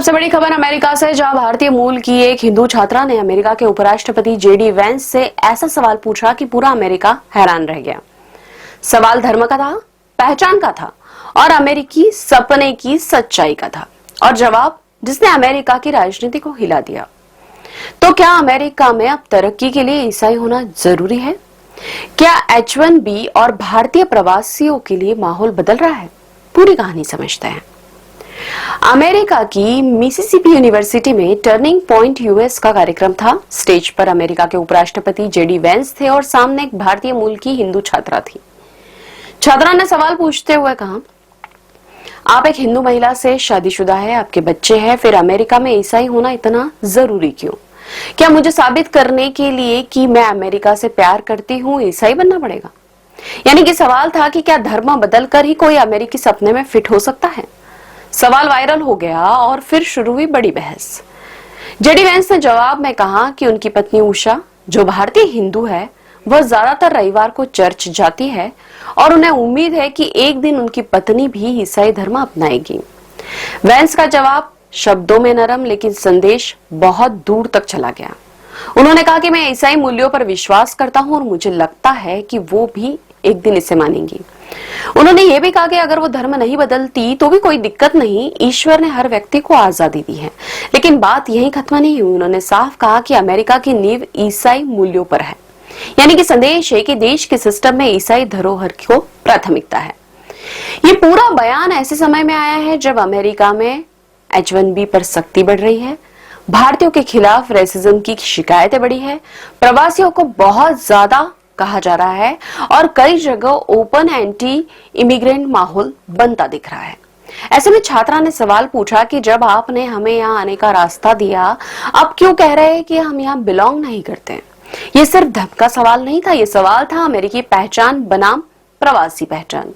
सबसे बड़ी खबर अमेरिका से, जहां भारतीय मूल की एक हिंदू छात्रा ने अमेरिका के उपराष्ट्रपति जेडी वेंस से ऐसा सवाल पूछा कि पूरा अमेरिका हैरान रह गया। सवाल धर्म का था, पहचान का था और अमेरिकी सपने की सच्चाई का था, और जवाब जिसने अमेरिका की राजनीति को हिला दिया। तो क्या अमेरिका में अब तरक्की के लिए ईसाई होना जरूरी है? क्या H1B और भारतीय प्रवासियों के लिए माहौल बदल रहा है? पूरी कहानी समझते हैं। अमेरिका की मिसिसिपी यूनिवर्सिटी में टर्निंग पॉइंट यूएस का कार्यक्रम था। स्टेज पर अमेरिका के उपराष्ट्रपति जेडी वेंस थे और सामने एक भारतीय मूल की हिंदू छात्रा थी। छात्रा ने सवाल पूछते हुए कहा, आप एक हिंदू महिला से शादीशुदा है, आपके बच्चे हैं, फिर अमेरिका में ईसाई होना इतना जरूरी क्यों? क्या मुझे साबित करने के लिए कि मैं अमेरिका से प्यार करती हूँ ईसाई बनना पड़ेगा? यानी कि सवाल था कि क्या धर्म बदलकर ही कोई अमेरिकी सपने में फिट हो सकता है? सवाल वायरल हो गया और फिर शुरू हुई बड़ी बहस। जेडी वेंस ने जवाब में कहा कि उनकी पत्नी उषा, जो भारतीय हिंदू है, वह ज्यादातर रविवार को चर्च जाती है और उन्हें उम्मीद है कि एक दिन उनकी पत्नी भी ईसाई धर्म अपनाएगी। वेंस का जवाब शब्दों में नरम, लेकिन संदेश बहुत दूर तक चला गया। उन्होंने कहा कि मैं ईसाई मूल्यों पर विश्वास करता हूं और मुझे लगता है कि वो भी एक दिन इसे मानेंगी। उन्होंने ये भी कहा कि अगर वो धर्म नहीं बदलती तो भी कोई दिक्कत नहीं, ईश्वर ने हर व्यक्ति को आजादी दी है। लेकिन बात यहीं खत्म नहीं हुई। उन्होंने साफ कहा कि अमेरिका की नींव ईसाई मूल्यों पर है, यानी कि संदेश है कि देश के सिस्टम में ईसाई धरोहर को प्राथमिकता है। ये पूरा बयान ऐसे समय में आया है जब अमेरिका में H1B पर सख्ती बढ़ रही है, भारतीयों के खिलाफ रेसिज्म की शिकायतें बढ़ी है, प्रवासियों को बहुत ज्यादा कहा जा रहा है और कई जगह ओपन एंटी इमिग्रेंट माहौल बनता दिख रहा है। ऐसे में छात्रा ने सवाल पूछा कि जब आपने हमें यहाँ आने का रास्ता दिया, अब क्यों कह रहे हैं कि हम यहाँ बिलोंग नहीं करते? ये सिर्फ धर्म का सवाल नहीं था, ये सवाल था अमेरिकी पहचान बनाम प्रवासी पहचान।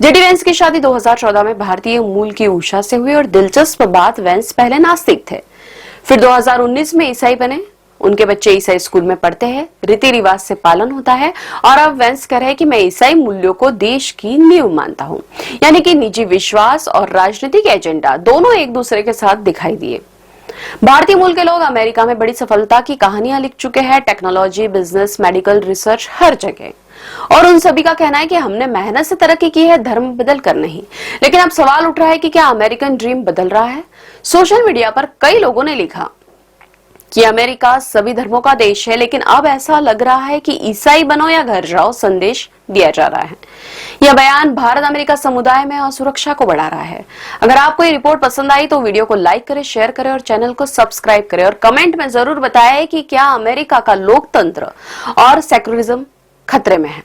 जेडी वेंस की शादी 2014 में भारतीय मूल की उषा से हुई और दिलचस्प बात, वेंस पहले नास्तिक थे, फिर 2019 में ईसाई बने। उनके बच्चे ईसाई स्कूल में पढ़ते हैं, रीति रिवाज से पालन होता है और अब वेंस कह रहे हैं कि मैं ईसाई मूल्यों को देश की नींव मानता हूं। यानी कि निजी विश्वास और राजनीतिक एजेंडा दोनों एक दूसरे के साथ दिखाई दिए। भारतीय मूल के लोग अमेरिका में बड़ी सफलता की कहानियां लिख चुके हैं, टेक्नोलॉजी, बिजनेस, मेडिकल रिसर्च, हर जगह, और उन सभी का कहना है कि हमने मेहनत से तरक्की की है, धर्म बदल कर नहीं। लेकिन अब सवाल उठ रहा है कि क्या अमेरिकन ड्रीम बदल रहा है? सोशल मीडिया पर कई लोगों ने लिखा कि अमेरिका सभी धर्मों का देश है, लेकिन अब ऐसा लग रहा है कि ईसाई बनो या घर जाओ संदेश दिया जा रहा है। यह बयान भारत अमेरिका समुदाय में असुरक्षा को बढ़ा रहा है। अगर आपको ये रिपोर्ट पसंद आई तो वीडियो को लाइक करें, शेयर करें और चैनल को सब्सक्राइब करें, और कमेंट में जरूर बताएं कि क्या अमेरिका का लोकतंत्र और सेक्युलरिज्म खतरे में है।